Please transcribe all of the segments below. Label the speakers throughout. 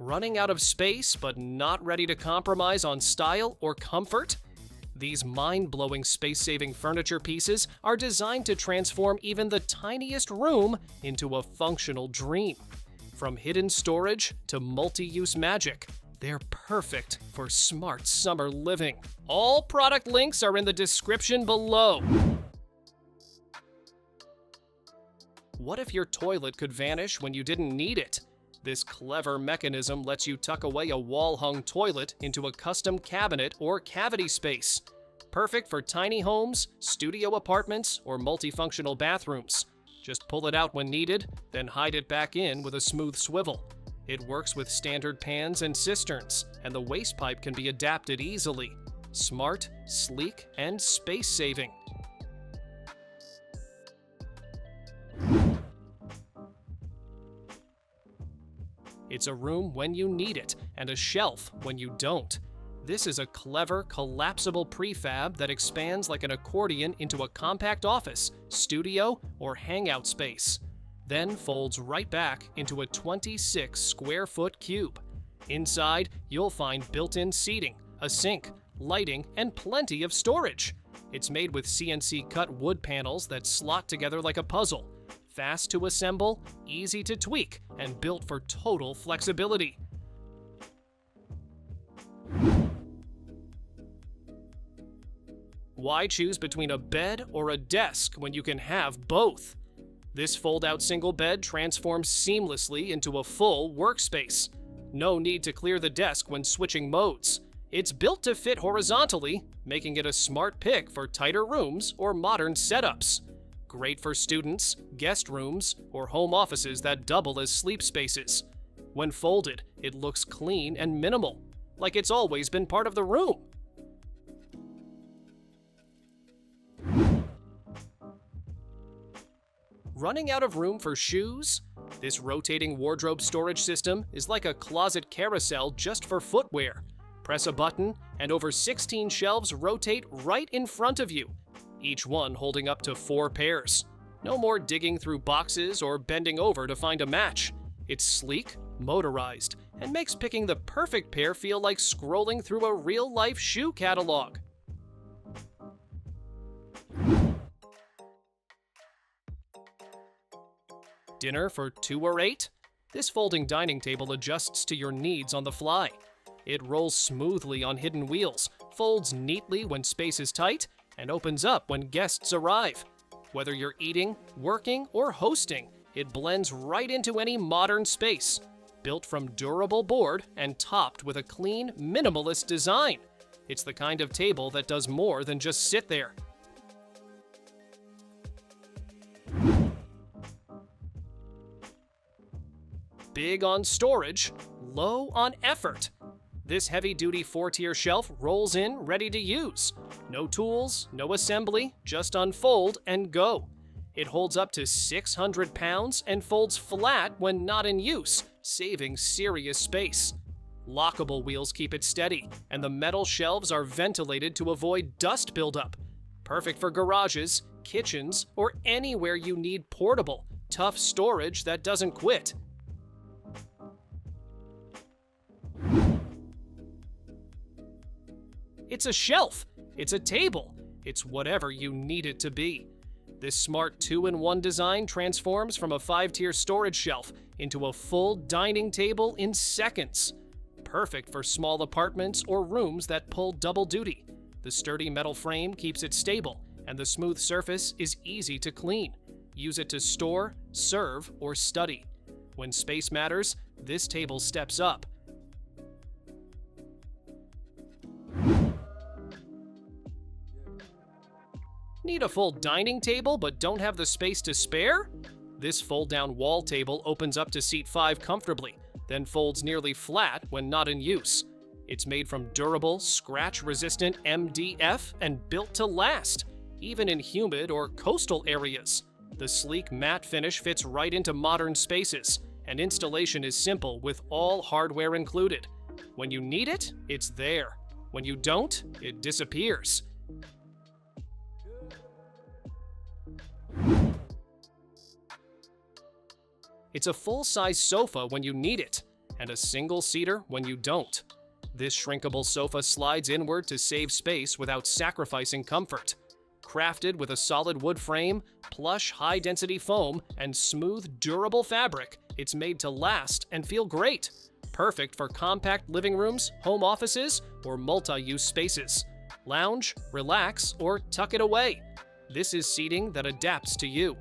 Speaker 1: Running out of space but not ready to compromise on style or comfort? These mind-blowing space-saving furniture pieces are designed to transform even the tiniest room into a functional dream. From hidden storage to multi-use magic, they're perfect for smart summer living. All product links are in the description below. What if your toilet could vanish when you didn't need it? This clever mechanism lets you tuck away a wall-hung toilet into a custom cabinet or cavity space. Perfect for tiny homes, studio apartments, or multifunctional bathrooms. Just pull it out when needed, then hide it back in with a smooth swivel. It works with standard pans and cisterns, and the waste pipe can be adapted easily. Smart, sleek, and space-saving. It's a room when you need it, and a shelf when you don't. This is a clever, collapsible prefab that expands like an accordion into a compact office, studio, or hangout space. Then folds right back into a 26 square foot cube. Inside, you'll find built-in seating, a sink, lighting, and plenty of storage. It's made with CNC-cut wood panels that slot together like a puzzle. Fast to assemble, easy to tweak, and built for total flexibility. Why choose between a bed or a desk when you can have both? This fold-out single bed transforms seamlessly into a full workspace. No need to clear the desk when switching modes. It's built to fit horizontally, making it a smart pick for tighter rooms or modern setups. Great for students, guest rooms, or home offices that double as sleep spaces. When folded, it looks clean and minimal, like it's always been part of the room. Running out of room for shoes? This rotating wardrobe storage system is like a closet carousel just for footwear. Press a button, and over 16 shelves rotate right in front of you, each one holding up to 4 pairs. No more digging through boxes or bending over to find a match. It's sleek, motorized, and makes picking the perfect pair feel like scrolling through a real-life shoe catalog. Dinner for 2 or 8? This folding dining table adjusts to your needs on the fly. It rolls smoothly on hidden wheels, folds neatly when space is tight, and opens up when guests arrive. Whether you're eating, working, or hosting, it blends right into any modern space. Built from durable board and topped with a clean, minimalist design. It's the kind of table that does more than just sit there. Big on storage, low on effort. This heavy-duty 4-tier shelf rolls in ready to use. No tools, no assembly, just unfold and go. It holds up to 600 pounds and folds flat when not in use, saving serious space. Lockable wheels keep it steady, and the metal shelves are ventilated to avoid dust buildup. Perfect for garages, kitchens, or anywhere you need portable, tough storage that doesn't quit. It's a shelf, it's a table, it's whatever you need it to be. This smart 2-in-1 design transforms from a 5-tier storage shelf into a full dining table in seconds. Perfect for small apartments or rooms that pull double duty. The sturdy metal frame keeps it stable, and the smooth surface is easy to clean. Use it to store, serve, or study. When space matters, this table steps up. Need a full dining table but don't have the space to spare? This fold-down wall table opens up to seat 5 comfortably, then folds nearly flat when not in use. It's made from durable, scratch-resistant MDF and built to last, even in humid or coastal areas. The sleek matte finish fits right into modern spaces, and installation is simple with all hardware included. When you need it, it's there. When you don't, it disappears. It's a full-size sofa when you need it. and a single-seater when you don't. This shrinkable sofa slides inward to save space without sacrificing comfort. Crafted with a solid wood frame, plush high-density foam, and smooth, durable fabric, it's made to last and feel great. Perfect for compact living rooms, home offices, or multi-use spaces. Lounge, relax, or tuck it away. This is seating that adapts to you.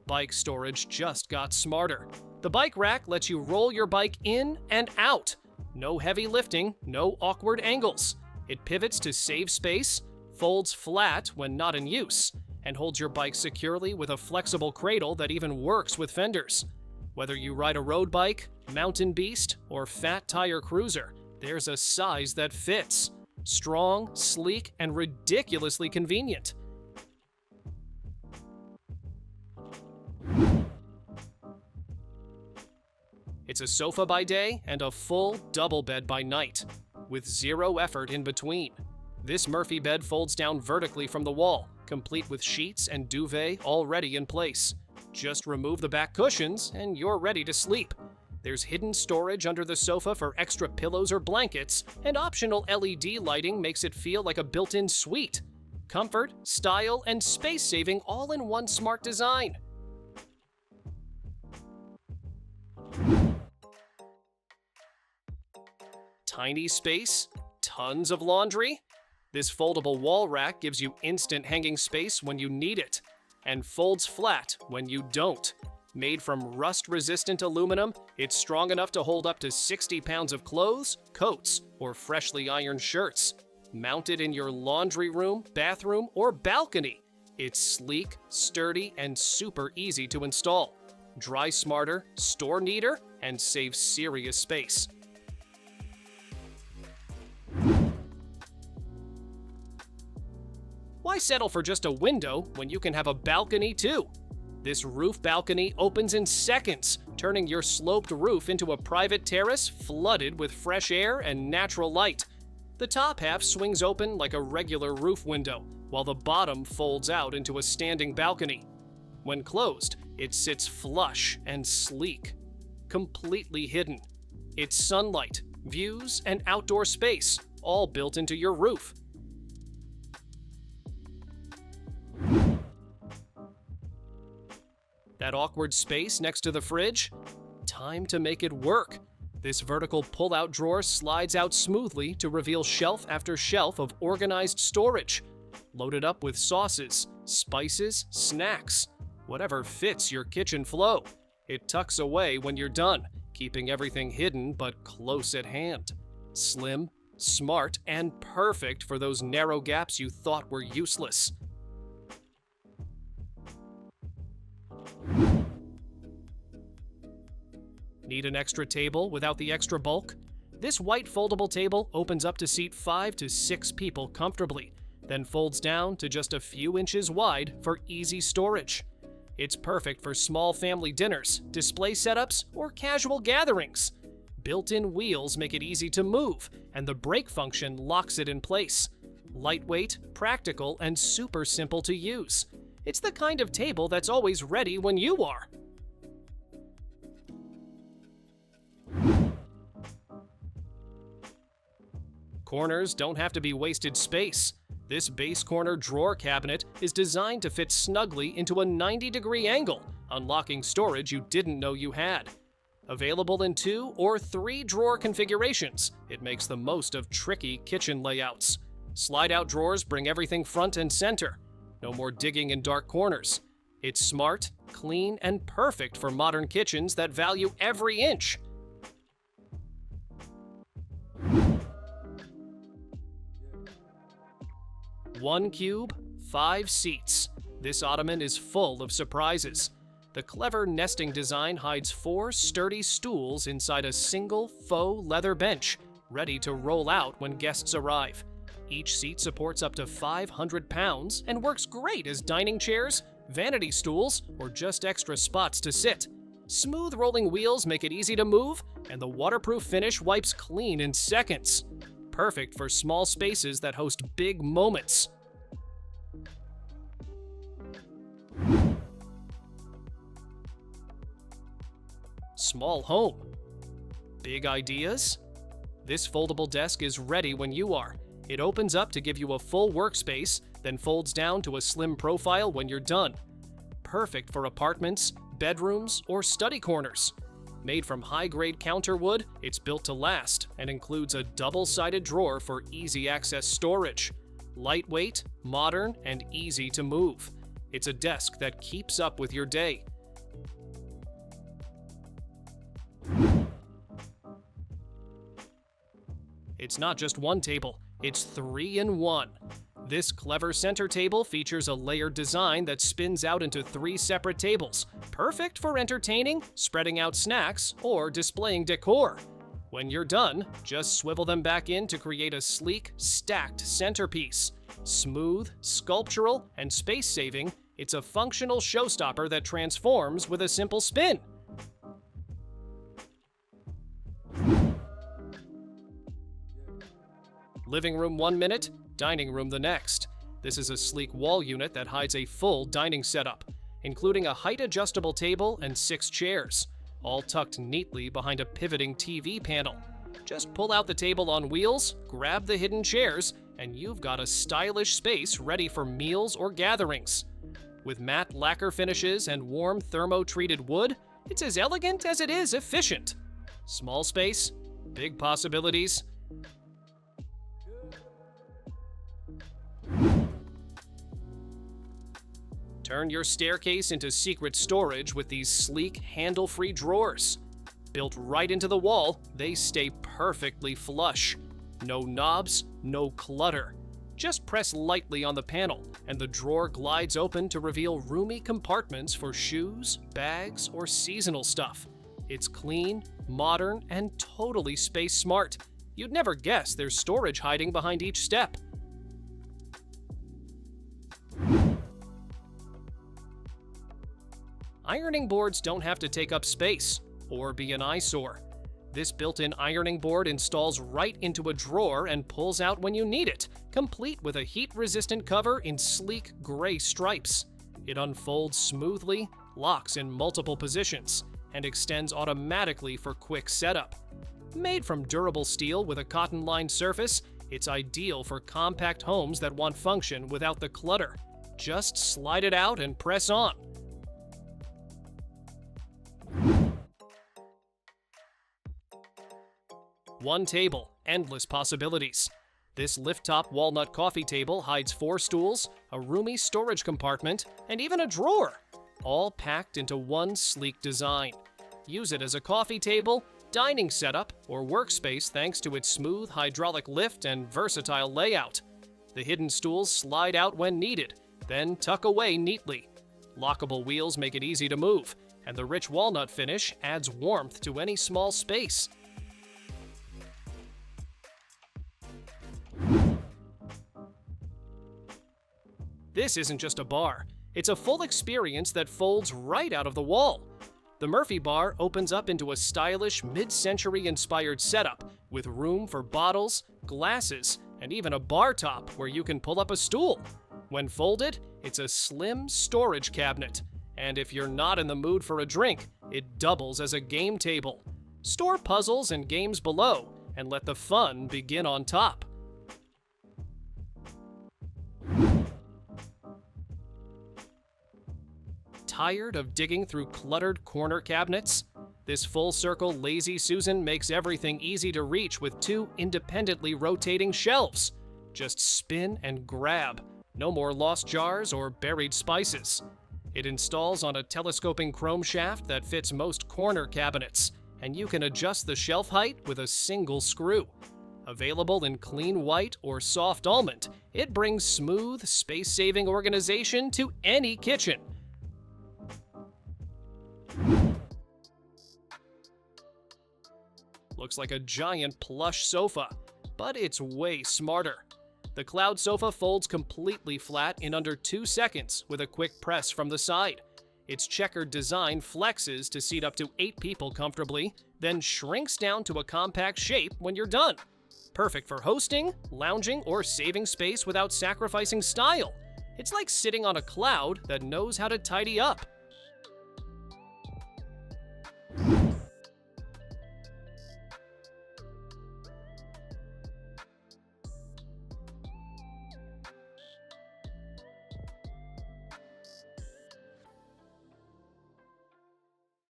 Speaker 1: Bike storage just got smarter. The bike rack lets you roll your bike in and out. No heavy lifting, no awkward angles. It pivots to save space, folds flat when not in use, and holds your bike securely with a flexible cradle that even works with fenders. Whether you ride a road bike, mountain beast, or fat tire cruiser, there's a size that fits. Strong, sleek, and ridiculously convenient. It's a sofa by day and a full double bed by night, with zero effort in between. This Murphy bed folds down vertically from the wall, complete with sheets and duvet already in place. Just remove the back cushions and you're ready to sleep. There's hidden storage under the sofa for extra pillows or blankets, and optional LED lighting makes it feel like a built-in suite. Comfort, style, and space-saving all in one smart design. Tiny space, tons of laundry. This foldable wall rack gives you instant hanging space when you need it, and folds flat when you don't. Made from rust-resistant aluminum, it's strong enough to hold up to 60 pounds of clothes, coats, or freshly ironed shirts. Mounted in your laundry room, bathroom, or balcony, it's sleek, sturdy, and super easy to install. Dry smarter, store neater, and save serious space. Why settle for just a window when you can have a balcony too? This roof balcony opens in seconds, turning your sloped roof into a private terrace flooded with fresh air and natural light. The top half swings open like a regular roof window, while the bottom folds out into a standing balcony. When closed, it sits flush and sleek, completely hidden. It's sunlight, views, and outdoor space, all built into your roof. That awkward space next to the fridge? Time to make it work. This vertical pull-out drawer slides out smoothly to reveal shelf after shelf of organized storage, loaded up with sauces, spices, snacks, whatever fits your kitchen flow. It tucks away when you're done, keeping everything hidden but close at hand. Slim, smart, and perfect for those narrow gaps you thought were useless. Need an extra table without the extra bulk? This white foldable table opens up to seat 5 to 6 people comfortably, then folds down to just a few inches wide for easy storage. It's perfect for small family dinners, display setups, or casual gatherings. Built-in wheels make it easy to move, and the brake function locks it in place. Lightweight, practical, and super simple to use. It's the kind of table that's always ready when you are. Corners don't have to be wasted space. This base corner drawer cabinet is designed to fit snugly into a 90-degree angle, unlocking storage you didn't know you had. Available in 2 or 3 drawer configurations, it makes the most of tricky kitchen layouts. Slide-out drawers bring everything front and center. No more digging in dark corners. It's smart, clean, and perfect for modern kitchens that value every inch. One cube, 5 seats. This Ottoman is full of surprises. The clever nesting design hides 4 sturdy stools inside a single faux leather bench, ready to roll out when guests arrive. Each seat supports up to 500 pounds and works great as dining chairs, vanity stools, or just extra spots to sit. Smooth rolling wheels make it easy to move, and the waterproof finish wipes clean in seconds. Perfect for small spaces that host big moments. small home. Big ideas? This foldable desk is ready when you are. It opens up to give you a full workspace, then folds down to a slim profile when you're done. Perfect for apartments, bedrooms, or study corners. Made from high-grade counterwood, it's built to last and includes a double-sided drawer for easy access storage. Lightweight, modern, and easy to move. It's a desk that keeps up with your day. It's not just one table, it's 3 in 1. This clever center table features a layered design that spins out into 3 separate tables, perfect for entertaining, spreading out snacks, or displaying decor. When you're done, just swivel them back in to create a sleek, stacked centerpiece. Smooth, sculptural, and space-saving, it's a functional showstopper that transforms with a simple spin. Living room 1 minute, dining room the next. This is a sleek wall unit that hides a full dining setup, including a height-adjustable table and 6 chairs, all tucked neatly behind a pivoting TV panel. Just pull out the table on wheels, grab the hidden chairs, and you've got a stylish space ready for meals or gatherings. With matte lacquer finishes and warm thermo-treated wood, it's as elegant as it is efficient. Small space, big possibilities. Turn your staircase into secret storage with these sleek, handle-free drawers. Built right into the wall, they stay perfectly flush. No knobs, no clutter. Just press lightly on the panel, and the drawer glides open to reveal roomy compartments for shoes, bags, or seasonal stuff. It's clean, modern, and totally space-smart. You'd never guess there's storage hiding behind each step. Ironing boards don't have to take up space or be an eyesore. This built-in ironing board installs right into a drawer and pulls out when you need it, complete with a heat-resistant cover in sleek gray stripes. It unfolds smoothly, locks in multiple positions, and extends automatically for quick setup. Made from durable steel with a cotton-lined surface, it's ideal for compact homes that want function without the clutter. Just slide it out and press on. One table, endless possibilities. This lift-top walnut coffee table hides 4 stools, a roomy storage compartment, and even a drawer, all packed into one sleek design. Use it as a coffee table, dining setup, or workspace thanks to its smooth hydraulic lift and versatile layout. The hidden stools slide out when needed, then tuck away neatly. Lockable wheels make it easy to move, and the rich walnut finish adds warmth to any small space. This isn't just a bar, it's a full experience that folds right out of the wall. The Murphy bar opens up into a stylish, mid-century inspired setup with room for bottles, glasses, and even a bar top where you can pull up a stool. When folded, it's a slim storage cabinet, and if you're not in the mood for a drink, it doubles as a game table. Store puzzles and games below, and let the fun begin on top. Tired of digging through cluttered corner cabinets? This full-circle Lazy Susan makes everything easy to reach with 2 independently rotating shelves. Just spin and grab. No more lost jars or buried spices. It installs on a telescoping chrome shaft that fits most corner cabinets, and you can adjust the shelf height with a single screw. Available in clean white or soft almond, it brings smooth, space-saving organization to any kitchen. Looks like a giant plush sofa, but it's way smarter. The Cloud sofa folds completely flat in under 2 seconds with a quick press from the side. Its checkered design flexes to seat up to 8 people comfortably, then shrinks down to a compact shape when you're done. Perfect for hosting, lounging, or saving space without sacrificing style. It's like sitting on a cloud that knows how to tidy up.